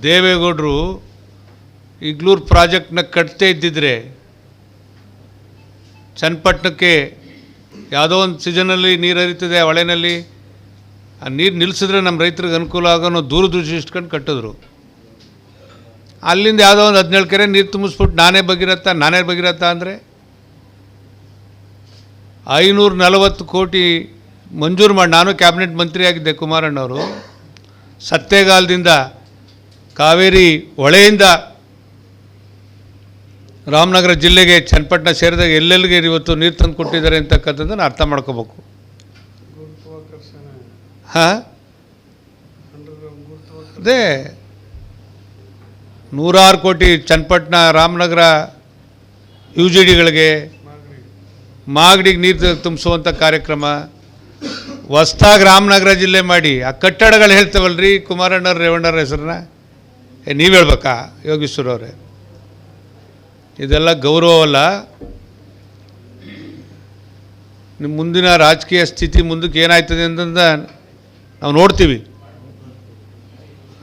ದೇವೇಗೌಡರು ಇಗ್ಲೂರು ಪ್ರಾಜೆಕ್ಟ್ನ ಕಟ್ತೇ ಇದ್ದಿದ್ರೆ ಚನ್ನಪಟ್ಟಣಕ್ಕೆ ಯಾವುದೋ ಒಂದು ಸೀಸನಲ್ಲಿ ನೀರು ಹರಿತದೆ ಹೊಳೆನಲ್ಲಿ, ಆ ನೀರು ನಿಲ್ಲಿಸಿದ್ರೆ ನಮ್ಮ ರೈತರಿಗೆ ಅನುಕೂಲ ಆಗೋನು ದೂರದೃಷ್ಟಿ ಇಟ್ಕೊಂಡು ಕಟ್ಟಿದ್ರು. ಅಲ್ಲಿಂದ ಯಾವುದೋ ಒಂದು 17 ಕೆರೆ ನೀರು ತುಂಬಿಸ್ಬಿಟ್ಟು ನಾನೇ ಭಗೀರಥ ಅಂದರೆ 540 ಕೋಟಿ ಮಂಜೂರು ಮಾಡಿ, ನಾನು ಕ್ಯಾಬಿನೆಟ್ ಮಂತ್ರಿ ಆಗಿದ್ದೆ ಕುಮಾರಣ್ಣವರು, ಸತ್ತೇಗಾಲದಿಂದ ಕಾವೇರಿ ಹೊಳೆಯಿಂದ ರಾಮನಗರ ಜಿಲ್ಲೆಗೆ ಚನ್ನಪಟ್ಟಣ ಸೇರಿದಾಗ ಎಲ್ಲೆಲ್ಲಿಗೆ ಇವತ್ತು ನೀರು ತಂದು ಕೊಟ್ಟಿದ್ದಾರೆ ಅಂತಕ್ಕಂಥದ್ದನ್ನು ಅರ್ಥ ಮಾಡ್ಕೋಬೇಕು. ಹಾಂ, ಅದೇ 106 ಕೋಟಿ ಚನ್ನಪಟ್ಟಣ ರಾಮನಗರ UGDಗಳಿಗೆ ಮಾಗಡಿಗೆ ನೀರು ತುಂಬಿಸುವಂಥ ಕಾರ್ಯಕ್ರಮ ಹೊಸ್ದಾಗಿ ರಾಮನಗರ ಜಿಲ್ಲೆ ಮಾಡಿ. ಆ ಕಟ್ಟಡಗಳು ಹೇಳ್ತೇವಲ್ರಿ ಕುಮಾರಣ್ಣವ್ರ ರೇವಣ್ಣವ್ರ ಹೆಸರನ್ನ, ನೀವು ಹೇಳ್ಬೇಕಾ ಯೋಗೀಶ್ವರವ್ರೆ? ಇದೆಲ್ಲ ಗೌರವವಲ್ಲ. ನಿಮ್ಮ ಮುಂದಿನ ರಾಜಕೀಯ ಸ್ಥಿತಿ ಮುಂದಕ್ಕೆ ಏನಾಯ್ತದೆ ಅಂತಂದ ನಾವು ನೋಡ್ತೀವಿ.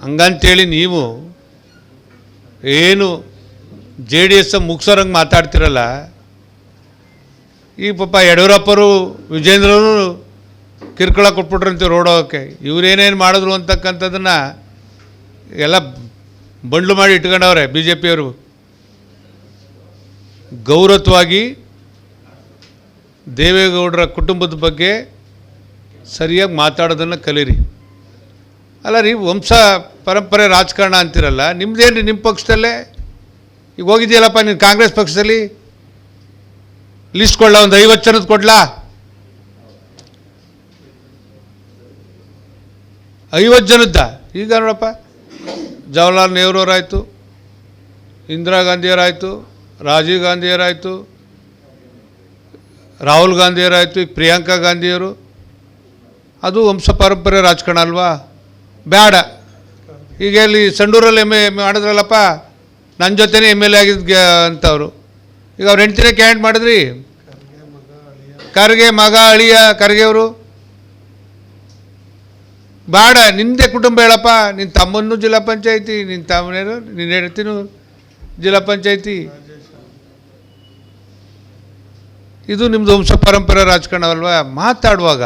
ಹಂಗಂತೇಳಿ ನೀವು ಏನು JDS ಮುಗ್ಸೋರಂಗೆ ಮಾತಾಡ್ತಿರಲ್ಲ. ಈ ಪಾಪ ಯಡಿಯೂರಪ್ಪರು ವಿಜೇಂದ್ರರು ಕಿರ್ಕಳ ಕೊಟ್ಬಿಟ್ರಂತೆ ರೋಡ್ ಹೋಗೋಕ್ಕೆ. ಇವರೇನೇನು ಮಾಡಿದ್ರು ಅಂತಕ್ಕಂಥದ್ದನ್ನು ಎಲ್ಲ ಬಂಡ್ಲು ಮಾಡಿ ಇಟ್ಕೊಂಡವ್ರೆ BJP ಅವರು. ಗೌರವವಾಗಿ ದೇವೇಗೌಡರ ಕುಟುಂಬದ ಬಗ್ಗೆ ಸರಿಯಾಗಿ ಮಾತಾಡೋದನ್ನು ಕಲೀರಿ. ಅಲ್ಲ ರೀ, ವಂಶ ಪರಂಪರೆ ರಾಜಕಾರಣ ಅಂತಿರಲ್ಲ, ನಿಮ್ಮದೇನು ರೀ? ನಿಮ್ಮ ಪಕ್ಷದಲ್ಲೇ ಈಗ ಹೋಗಿದೆಯಲ್ಲಪ್ಪ ನೀನು ಕಾಂಗ್ರೆಸ್ ಪಕ್ಷದಲ್ಲಿ, ಲಿಸ್ಟ್ ಕೊಡ್ಲಾ? ಒಂದು 50 ಜನದ ಕೊಡ್ಲಾ? 50 ಜನದ್ದ? ಈಗ ನೋಡಪ್ಪ, ಜವಾಹರ್ಲಾಲ್ ನೆಹರೂರಾಯಿತು, ಇಂದಿರಾ ಗಾಂಧಿಯವರಾಯಿತು, ರಾಜೀವ್ ಗಾಂಧಿಯವರಾಯಿತು, ರಾಹುಲ್ ಗಾಂಧಿಯವರಾಯಿತು, ಈಗ ಪ್ರಿಯಾಂಕಾ ಗಾಂಧಿಯವರು. ಅದು ವಂಶ ಪರಂಪರೆ ರಾಜಕಾರಣ ಅಲ್ವಾ? ಬೇಡ. ಈಗ ಇಲ್ಲಿ ಸಂಡೂರಲ್ಲಿ ಮಾಡಿದ್ರಲ್ಲಪ್ಪ, ನನ್ನ ಜೊತೆನೇ MLA ಆಗಿದ್ದ ಅಂತವರು. ಈಗ ಅವ್ರು ಹೆಂಡ್ತಿನೇ ಕ್ಯಾಂಡ್ ಮಾಡಿದ್ರಿ. ಖರ್ಗೆ ಮಗ ಅಳಿಯ ಖರ್ಗೆ ಅವರು. ಬೇಡ, ನಿಂದೇ ಕುಟುಂಬ ಹೇಳಪ್ಪ. ನಿನ್ನ ತಮ್ಮನ್ನು ಜಿಲ್ಲಾ ಪಂಚಾಯಿತಿ, ನಿನ್ನ ತಮ್ಮನೇನು ನಿನ್ನ ಹೆಂಡ್ತಿನೂ ಜಿಲ್ಲಾ ಪಂಚಾಯಿತಿ. ಇದು ನಿಮ್ಮದು ವಂಶ ಪರಂಪರೆ ರಾಜಕಾರಣವಲ್ವಾ? ಮಾತಾಡುವಾಗ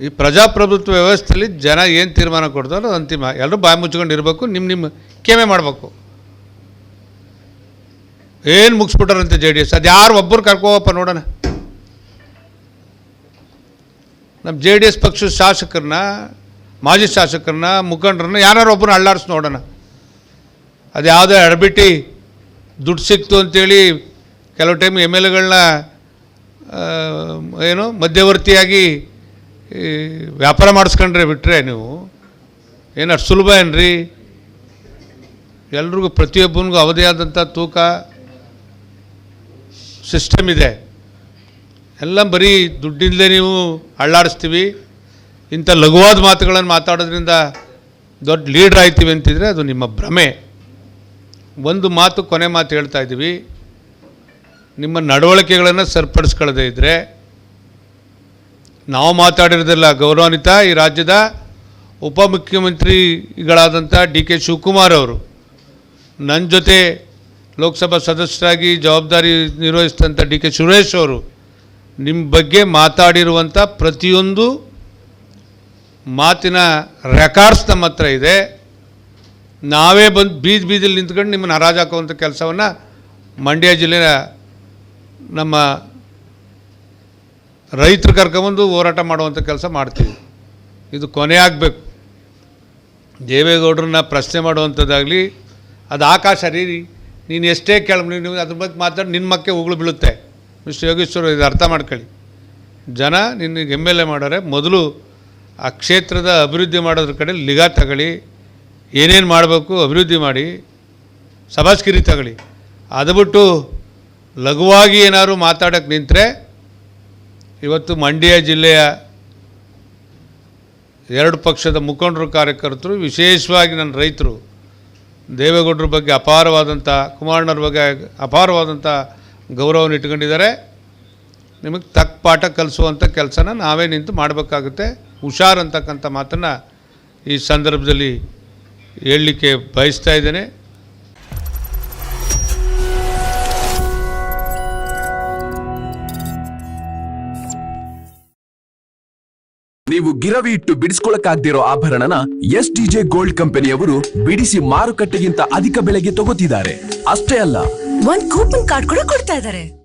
ಈ ಪ್ರಜಾಪ್ರಭುತ್ವ ವ್ಯವಸ್ಥೆಯಲ್ಲಿ ಜನ ಏನು ತೀರ್ಮಾನ ಕೊಡ್ತಾರೋ ಅದು ಅಂತಿಮ. ಎಲ್ಲರೂ ಬಾಯಿ ಮುಚ್ಕೊಂಡು ಇರಬೇಕು, ನಿಮ್ಮ ಕೇಮೆ ಮಾಡಬೇಕು. ಏನು ಮುಗಿಸ್ಬಿಟ್ಟಾರಂತೆ JDS? ಅದು ಯಾರು ಒಬ್ಬರು ಕರ್ಕೋವಪ್ಪ ನೋಡೋಣ. ನಮ್ಮ JDS ಪಕ್ಷದ ಶಾಸಕರನ್ನ, ಮಾಜಿ ಶಾಸಕರನ್ನ, ಮುಖಂಡರನ್ನ ಯಾರು ಒಬ್ಬರನ್ನ ಅಳ್ಳಾಡಿಸಿ ನೋಡೋಣ. ಅದು ಯಾವುದೋ ಎಡಬಿಟ್ಟು ದುಡ್ಡು ಸಿಕ್ತು ಅಂತೇಳಿ ಕೆಲವು ಟೈಮ್ MLAಗಳನ್ನ ಏನು ಮಧ್ಯವರ್ತಿಯಾಗಿ ವ್ಯಾಪಾರ ಮಾಡಿಸ್ಕೊಂಡ್ರೆ ಬಿಟ್ಟರೆ ನೀವು ಏನು ಅಷ್ಟು ಸುಲಭ ಏನ್ರಿ? ಎಲ್ರಿಗೂ ಪ್ರತಿಯೊಬ್ಬನಿಗೂ ಅವಧಿ ಆದಂಥ ತೂಕ ಸಿಸ್ಟಮ್ ಇದೆ. ಎಲ್ಲ ಬರೀ ದುಡ್ಡಿಂದಲೇ ನೀವು ಅಳ್ಳಾಡಿಸ್ತೀವಿ. ಇಂಥ ಲಘುವಾದ ಮಾತುಗಳನ್ನು ಮಾತಾಡೋದ್ರಿಂದ ದೊಡ್ಡ ಲೀಡ್ರ್ ಆಯ್ತೀವಿ ಅಂತಿದ್ರೆ ಅದು ನಿಮ್ಮ ಭ್ರಮೆ. ಒಂದು ಮಾತು, ಕೊನೆ ಮಾತು ಹೇಳ್ತಾ ಇದ್ದೀವಿ, ನಿಮ್ಮ ನಡವಳಿಕೆಗಳನ್ನು ಸರಿಪಡಿಸ್ಕೊಳ್ಳದೇ ಇದ್ದರೆ ನಾವು ಮಾತಾಡಿರೋದಿಲ್ಲ. ಗೌರವಾನ್ವಿತ ಈ ರಾಜ್ಯದ ಉಪಮುಖ್ಯಮಂತ್ರಿಗಳಾದಂಥ DK ಶಿವಕುಮಾರ್ ಅವರು ನನ್ನ ಜೊತೆ ಲೋಕಸಭಾ ಸದಸ್ಯರಾಗಿ ಜವಾಬ್ದಾರಿ ನಿರ್ವಹಿಸಿದಂಥ DK ಸುರೇಶ್ ಅವರು ನಿಮ್ಮ ಬಗ್ಗೆ ಮಾತಾಡಿರುವಂಥ ಪ್ರತಿಯೊಂದು ಮಾತಿನ ರೆಕಾರ್ಡ್ಸ್ ನಮ್ಮ ಹತ್ರ ಇದೆ. ನಾವೇ ಬಂದು ಬೀದಿಲಿ ನಿಂತ್ಕೊಂಡು ನಿಮ್ಮನ್ನು ಹರಾಜು ಹಾಕುವಂಥ ಕೆಲಸವನ್ನು ಮಂಡ್ಯ ಜಿಲ್ಲೆಯ ನಮ್ಮ ರೈತರು ಕರ್ಕೊಂಬಂದು ಹೋರಾಟ ಮಾಡುವಂಥ ಕೆಲಸ ಮಾಡ್ತೀವಿ. ಇದು ಕೊನೆ ಆಗಬೇಕು. ದೇವೇಗೌಡರನ್ನ ಪ್ರಶ್ನೆ ಮಾಡುವಂಥದ್ದಾಗಲಿ, ಅದು ಆಕಾಶ ರೀ. ನೀನು ಎಷ್ಟೇ ನೀವು ಅದ್ರ ಬಗ್ಗೆ ಮಾತಾಡಿ ನಿನ್ನ ಮಕ್ಕೆ ಉಗುಳು ಬೀಳುತ್ತೆ. ಮಿಸ್ಟರ್ ಯೋಗೇಶ್ವರ, ಇದು ಅರ್ಥ ಮಾಡ್ಕೊಳ್ಳಿ. ಜನ ನಿನಗೆ MLA ಮಾಡೋರೆ, ಮೊದಲು ಆ ಕ್ಷೇತ್ರದ ಅಭಿವೃದ್ಧಿ ಮಾಡೋದ್ರ ಕಡೆ ನಿಗಾ ತಗೊಳ್ಳಿ. ಏನೇನು ಮಾಡಬೇಕು ಅಭಿವೃದ್ಧಿ ಮಾಡಿ, ಸಭಾಸ್ಕಿರಿ ತಗೊಳ್ಳಿ. ಅದು ಬಿಟ್ಟು ಲಘುವಾಗಿ ಏನಾದ್ರು ಮಾತಾಡೋಕ್ಕೆ ನಿಂತರೆ ಇವತ್ತು ಮಂಡ್ಯ ಜಿಲ್ಲೆಯ 2 ಪಕ್ಷದ ಮುಖಂಡರು, ಕಾರ್ಯಕರ್ತರು, ವಿಶೇಷವಾಗಿ ನನ್ನ ರೈತರು ದೇವೇಗೌಡರ ಬಗ್ಗೆ ಅಪಾರವಾದಂಥ, ಕುಮಾರಣ್ಣವ್ರ ಬಗ್ಗೆ ಅಪಾರವಾದಂಥ ಗೌರವವನ್ನು ಇಟ್ಕೊಂಡಿದ್ದಾರೆ. ನಿಮಗೆ ತಕ್ಕ ಪಾಠ ಕಲಿಸುವಂಥ ಕೆಲಸನ ನಾವೇ ನಿಂತು ಮಾಡಬೇಕಾಗುತ್ತೆ. ಹುಷಾರಂತಕ್ಕಂಥ ಮಾತನ್ನು ಈ ಸಂದರ್ಭದಲ್ಲಿ ಹೇಳಲಿಕ್ಕೆ ಬಯಸ್ತಾ ಇದ್ದೇನೆ. ನೀವು ಗಿರವಿ ಇಟ್ಟು ಬಿಡಿಸ್ಕೊಳಕ್ಕಾಗ್ದಿರೋ ಆಭರಣನ STJ ಗೋಲ್ಡ್ ಕಂಪನಿಯವರು ಬಿಡಿಸಿ ಮಾರುಕಟ್ಟೆಗಿಂತ ಅಧಿಕ ಬೆಲೆಗೆ ತಗೋತಿದ್ದಾರೆ. ಅಷ್ಟೇ ಅಲ್ಲ, ಒಂದ್ ಕೂಪನ್ ಕಾರ್ಡ್ ಕೂಡ ಕೊಡ್ತಾ ಇದ್ದಾರೆ.